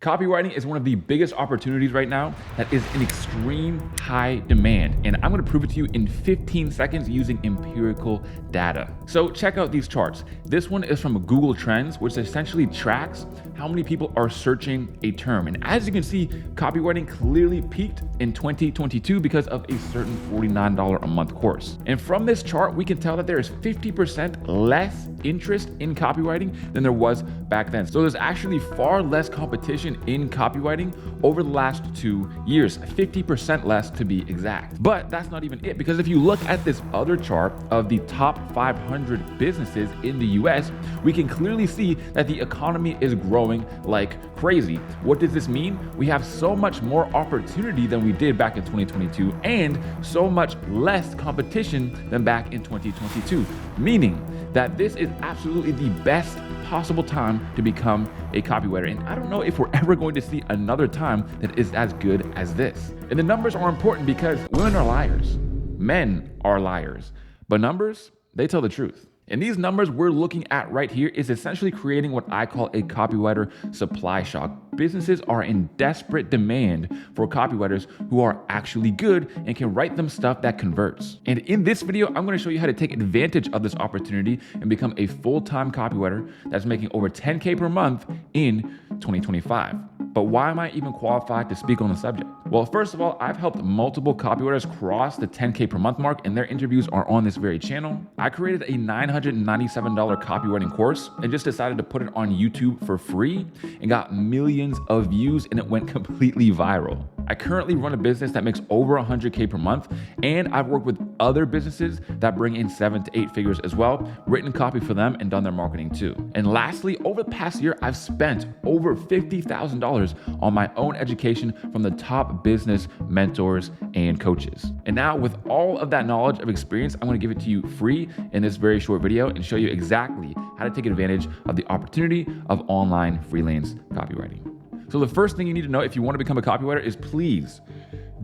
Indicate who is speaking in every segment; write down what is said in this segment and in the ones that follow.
Speaker 1: Copywriting is one of the biggest opportunities right now that is in extreme high demand, and I'm gonna prove it to you in 15 seconds using empirical data. So check out these charts. This one is from Google Trends, which essentially tracks how many people are searching a term. And as you can see, copywriting clearly peaked in 2022 because of a certain $49 a month course. And from this chart, we can tell that there is 50% less interest in copywriting than there was back then. So there's actually far less competition in copywriting over the last 2 years, 50% less to be exact. But that's not even it, because if you look at this other chart of the top 500 businesses in the US, we can clearly see that the economy is growing like crazy. What does this mean? We have so much more opportunity than we did back in 2022 and so much less competition than back in 2022, meaning that this is absolutely the best possible time to become a copywriter. And I don't know if we're ever going to see another time that is as good as this. And the numbers are important because women are liars, men are liars, but numbers, they tell the truth. And these numbers we're looking at right here is essentially creating what I call a copywriter supply shock. Businesses are in desperate demand for copywriters who are actually good and can write them stuff that converts. And in this video, I'm going to show you how to take advantage of this opportunity and become a full-time copywriter that's making over 10K per month in 2025. But why am I even qualified to speak on the subject? Well, first of all, I've helped multiple copywriters cross the 10K per month mark, and their interviews are on this very channel. I created a $997 copywriting course and just decided to put it on YouTube for free and got millions of views, and it went completely viral. I currently run a business that makes over 100K per month, and I've worked with other businesses that bring in 7 to 8 figures as well, written copy for them and done their marketing too. And lastly, over the past year, I've spent over $50,000 on my own education from the top business mentors and coaches. And now with all of that knowledge of experience, I'm gonna give it to you free in this very short video and show you exactly how to take advantage of the opportunity of online freelance copywriting. So the first thing you need to know if you want to become a copywriter is please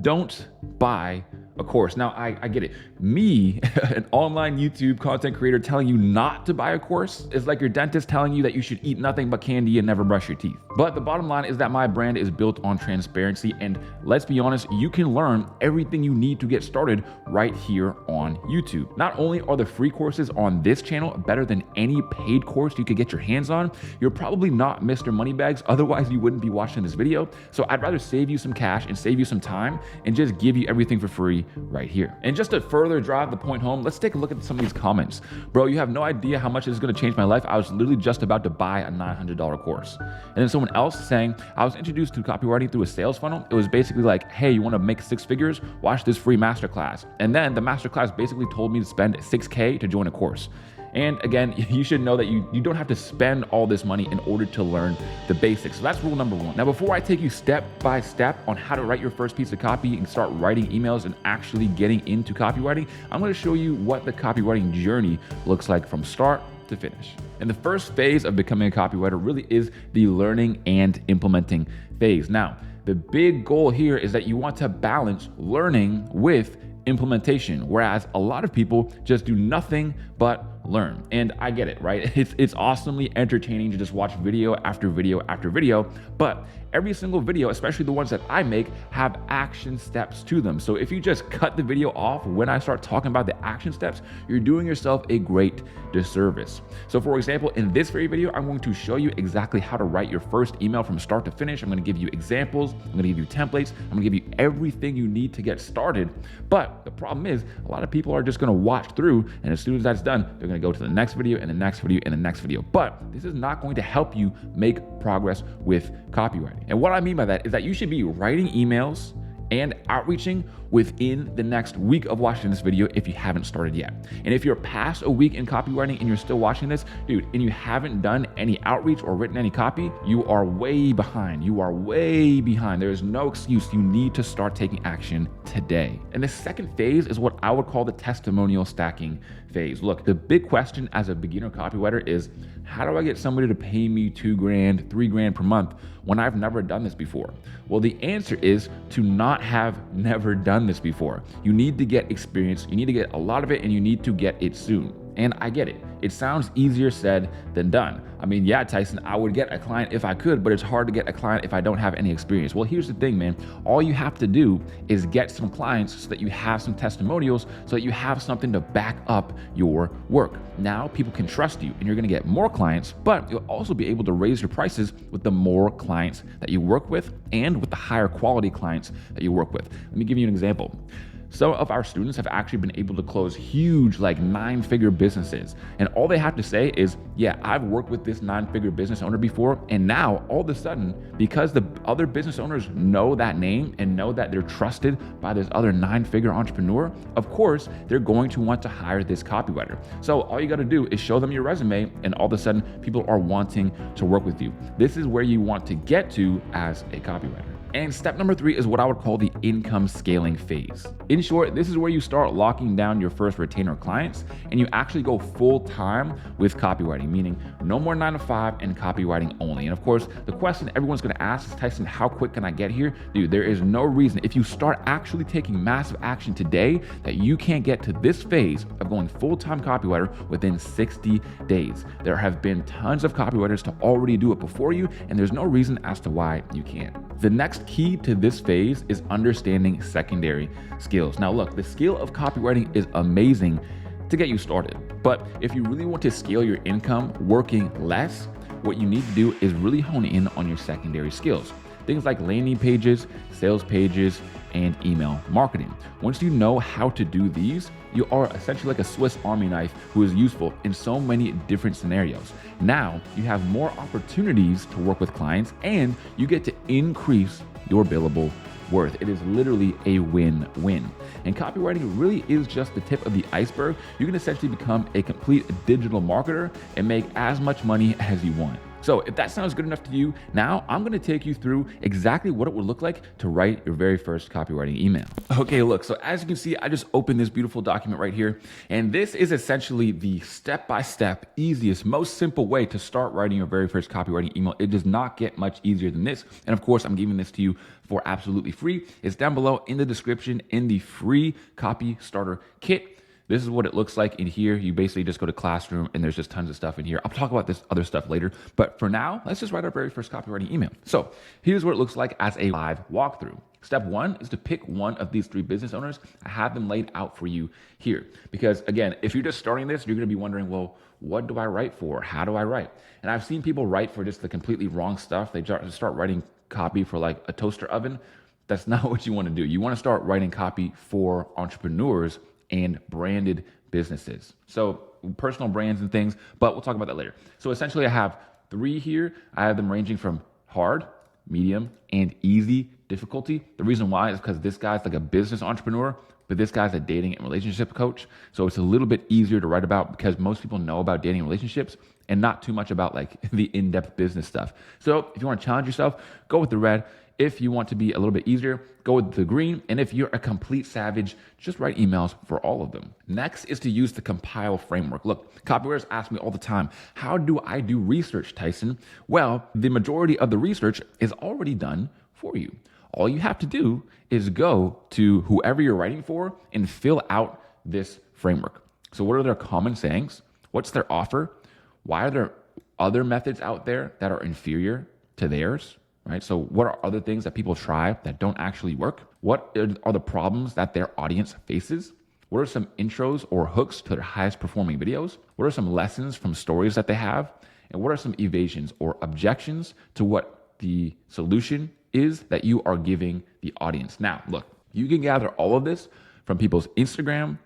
Speaker 1: don't buy a course. Now, I get it. Me, an online YouTube content creator, telling you not to buy a course is like your dentist telling you that you should eat nothing but candy and never brush your teeth. But the bottom line is that my brand is built on transparency, and let's be honest, you can learn everything you need to get started right here on YouTube. Not only are the free courses on this channel better than any paid course you could get your hands on, you're probably not Mr. Moneybags, otherwise you wouldn't be watching this video. So I'd rather save you some cash and save you some time and just give you everything for free right here. And just to further drive the point home, let's take a look at some of these comments. Bro, you have no idea how much this is gonna change my life. I was literally just about to buy a $900 course. And then someone else saying, I was introduced to copywriting through a sales funnel. It was basically like, hey, you wanna make 6 figures? Watch this free masterclass. And then the masterclass basically told me to spend 6K to join a course. And again, you should know that you don't have to spend all this money in order to learn the basics. So that's rule number 1. Now, before I take you step by step on how to write your first piece of copy and start writing emails and actually getting into copywriting, I'm gonna show you what the copywriting journey looks like from start to finish. And the first phase of becoming a copywriter really is the learning and implementing phase. Now, the big goal here is that you want to balance learning with implementation, whereas a lot of people just do nothing but learn. And I get it, right? It's awesomely entertaining to just watch video after video after video, but every single video, especially the ones that I make, have action steps to them. So if you just cut the video off when I start talking about the action steps, you're doing yourself a great disservice. So for example, in this very video, I'm going to show you exactly how to write your first email from start to finish. I'm going to give you examples, I'm going to give you templates, I'm going to give you everything you need to get started. But the problem is a lot of people are just going to watch through, and as soon as that's done, they're going to go to the next video and the next video and the next video. But this is not going to help you make progress with copywriting. And what I mean by that is that you should be writing emails and outreaching within the next week of watching this video if you haven't started yet. And if you're past a week in copywriting and you're still watching this, dude, and you haven't done any outreach or written any copy, you are way behind. You are way behind. There is no excuse. You need to start taking action today. And the second phase is what I would call the testimonial stacking phase. Look, the big question as a beginner copywriter is, how do I get somebody to pay me $2,000, $3,000 per month when I've never done this before? Well, the answer is to not have never done this before. You need to get experience, you need to get a lot of it, and you need to get it soon. And I get it. it sounds easier said than done. I mean, yeah, Tyson, I would get a client if I could, but it's hard to get a client if I don't have any experience. Well, here's the thing, man. All you have to do is get some clients so that you have some testimonials, so that you have something to back up your work. Now people can trust you and you're gonna get more clients, but you'll also be able to raise your prices with the more clients that you work with and with the higher quality clients that you work with. Let me give you an example. Some of our students have actually been able to close huge, like 9-figure businesses. And all they have to say is, yeah, I've worked with this 9-figure business owner before. And now all of a sudden, because the other business owners know that name and know that they're trusted by this other 9-figure entrepreneur, of course, they're going to want to hire this copywriter. So all you got to do is show them your resume, and all of a sudden people are wanting to work with you. This is where you want to get to as a copywriter. And step number 3 is what I would call the income scaling phase. In short, this is where you start locking down your first retainer clients and you actually go full time with copywriting, meaning no more 9 to 5 and copywriting only. And of course, the question everyone's gonna ask is, Tyson, how quick can I get here? Dude, there is no reason, if you start actually taking massive action today, that you can't get to this phase of going full-time copywriter within 60 days. There have been tons of copywriters to already do it before you, and there's no reason as to why you can't. The next key to this phase is understanding secondary skills. Now look, the skill of copywriting is amazing to get you started, but if you really want to scale your income working less, what you need to do is really hone in on your secondary skills. Things like landing pages, sales pages, and email marketing. Once you know how to do these, you are essentially like a Swiss Army knife who is useful in so many different scenarios. Now you have more opportunities to work with clients and you get to increase your billable worth. It is literally a win-win. And copywriting really is just the tip of the iceberg. You can essentially become a complete digital marketer and make as much money as you want. So if that sounds good enough to you, now I'm gonna take you through exactly what it would look like to write your very first copywriting email. Okay, look, so as you can see, I just opened this beautiful document right here, and this is essentially the step-by-step, easiest, most simple way to start writing your very first copywriting email. It does not get much easier than this. And of course, I'm giving this to you for absolutely free. It's down below in the description in the free copy starter kit. This is what it looks like in here. You basically just go to Classroom and there's just tons of stuff in here. I'll talk about this other stuff later, but for now, let's just write our very first copywriting email. So here's what it looks like as a live walkthrough. Step 1 is to pick one of these 3 business owners. I have them laid out for you here. Because again, if you're just starting this, you're gonna be wondering, well, what do I write for? How do I write? And I've seen people write for just the completely wrong stuff. They just start writing copy for like a toaster oven. That's not what you wanna do. You wanna start writing copy for entrepreneurs and branded businesses. So personal brands and things, but we'll talk about that later. So essentially I have 3 here. I have them ranging from hard, medium, and easy difficulty. The reason why is because this guy's like a business entrepreneur, but this guy's a dating and relationship coach. So it's a little bit easier to write about because most people know about dating and relationships and not too much about like the in-depth business stuff. So if you want to challenge yourself, go with the red. If you want to be a little bit easier, go with the green. And if you're a complete savage, just write emails for all of them. Next is to use the compile framework. Look, copywriters ask me all the time, how do I do research, Tyson? Well, the majority of the research is already done for you. All you have to do is go to whoever you're writing for and fill out this framework. So what are their common sayings? What's their offer? Why are there other methods out there that are inferior to theirs? Right? So what are other things that people try that don't actually work? What are the problems that their audience faces? What are some intros or hooks to their highest performing videos? What are some lessons from stories that they have? And what are some evasions or objections to what the solution is that you are giving the audience? Now, look, you can gather all of this from people's Instagram,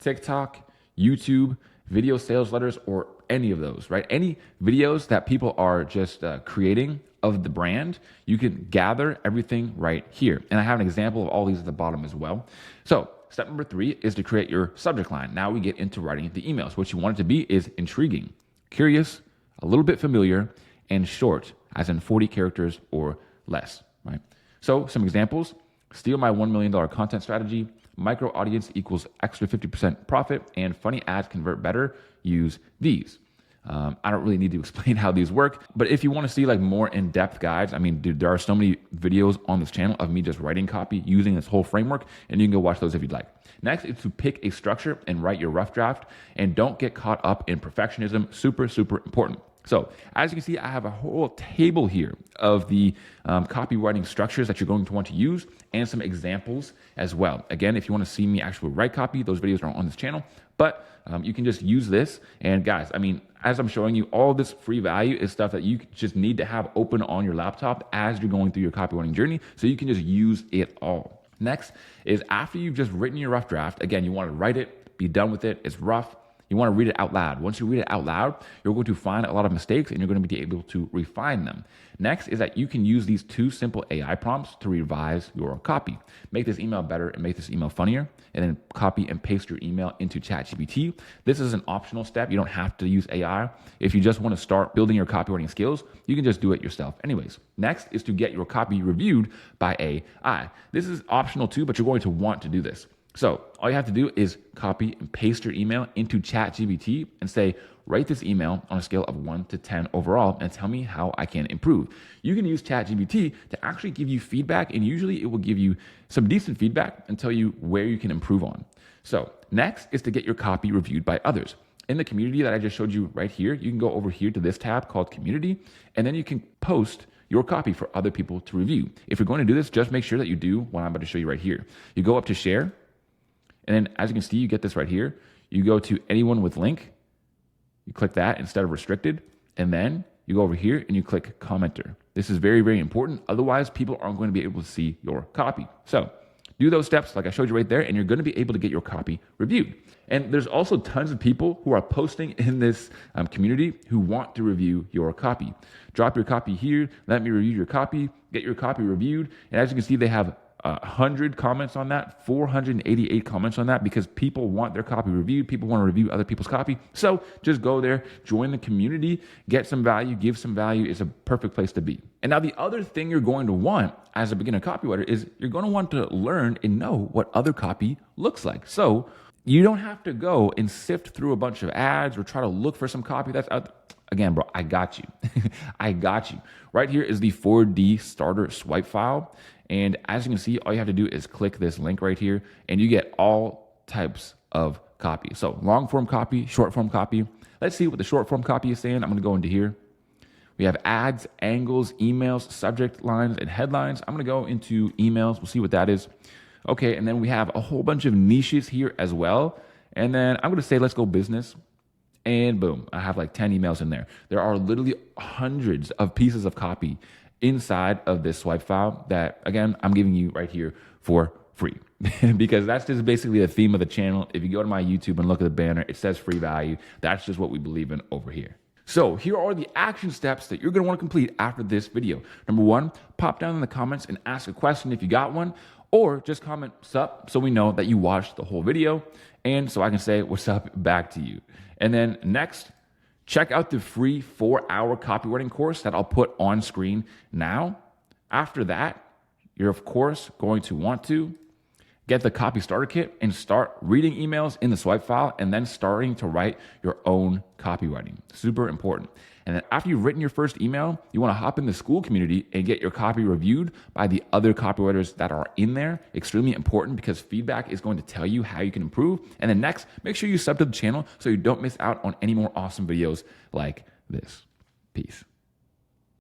Speaker 1: TikTok, YouTube, video sales letters, or any of those, right? Any videos that people are just creating of the brand, you can gather everything right here. And I have an example of all these at the bottom as well. So step number 3 is to create your subject line. Now we get into writing the emails. What you want it to be is intriguing, curious, a little bit familiar, and short, as in 40 characters or less, right? So some examples: steal my $1 million content strategy, micro audience equals extra 50% profit, and funny ads convert better. Use these. I don't really need to explain how these work, but if you want to see like more in-depth guides, I mean, dude, there are so many videos on this channel of me just writing copy using this whole framework, and you can go watch those if you'd like. Next is to pick a structure and write your rough draft, and don't get caught up in perfectionism. Super, super important. So as you can see, I have a whole table here of the copywriting structures that you're going to want to use and some examples as well. Again, if you want to see me actually write copy, those videos are on this channel, but you can just use this. And guys, I mean, as I'm showing you, all this free value is stuff that you just need to have open on your laptop as you're going through your copywriting journey, so you can just use it all. Next is after you've just written your rough draft, again, you want to write it, be done with it, it's rough. You want to read it out loud. Once you read it out loud, you're going to find a lot of mistakes and you're going to be able to refine them. Next is that you can use these 2 simple AI prompts to revise your copy. Make this email better and make this email funnier, and then copy and paste your email into ChatGPT. This is an optional step. You don't have to use AI. If you just want to start building your copywriting skills, you can just do it yourself anyways. Next is to get your copy reviewed by AI. This is optional too, but you're going to want to do this. So all you have to do is copy and paste your email into ChatGPT and say, write this email on a scale of 1 to 10 overall and tell me how I can improve. You can use ChatGPT to actually give you feedback, and usually it will give you some decent feedback and tell you where you can improve on. So next is to get your copy reviewed by others. In the community that I just showed you right here, you can go over here to this tab called Community, and then you can post your copy for other people to review. If you're going to do this, just make sure that you do what I'm about to show you right here. You go up to Share, and then as you can see, you get this right here. You go to anyone with link, you click that instead of restricted, and then you go over here and you click commenter. This is very, very important. Otherwise, people aren't going to be able to see your copy. So do those steps like I showed you right there, and you're going to be able to get your copy reviewed. And there's also tons of people who are posting in this community who want to review your copy. Drop your copy here, let me review your copy, get your copy reviewed. And as you can see, they have 100 comments on that, 488 comments on that, because people want their copy reviewed. People want to review other people's copy. So just go there, join the community, get some value, give some value. It's a perfect place to be. And now the other thing you're going to want as a beginner copywriter is you're going to want to learn and know what other copy looks like. So you don't have to go and sift through a bunch of ads or try to look for some copy that's out there. Again, bro, I got you. I got you. Right here is the 4D starter swipe file. And as you can see, all you have to do is click this link right here and you get all types of copy. So long form copy, short form copy. Let's see what the short form copy is saying. I'm going to go into here. We have ads, angles, emails, subject lines, and headlines. I'm going to go into emails. We'll see what that is. Okay, and then we have a whole bunch of niches here as well. And then I'm going to say, let's go business. And boom, I have like 10 emails in there. There are literally hundreds of pieces of copy inside of this swipe file that, again, I'm giving you right here for free because that's just basically the theme of the channel. If you go to my YouTube and look at the banner, it says free value. That's just what we believe in over here. So here are the action steps that you're going to want to complete after this video. Number 1, pop down in the comments and ask a question if you got one, or just comment sup so we know that you watched the whole video and so I can say what's up back to you. And then next, check out the free 4-hour copywriting course that I'll put on screen now. After that, you're of course going to want to get the copy starter kit and start reading emails in the swipe file and then starting to write your own copywriting. Super important. And then after you've written your first email, you want to hop in the school community and get your copy reviewed by the other copywriters that are in there. Extremely important because feedback is going to tell you how you can improve. And then next, make sure you sub to the channel so you don't miss out on any more awesome videos like this. Peace.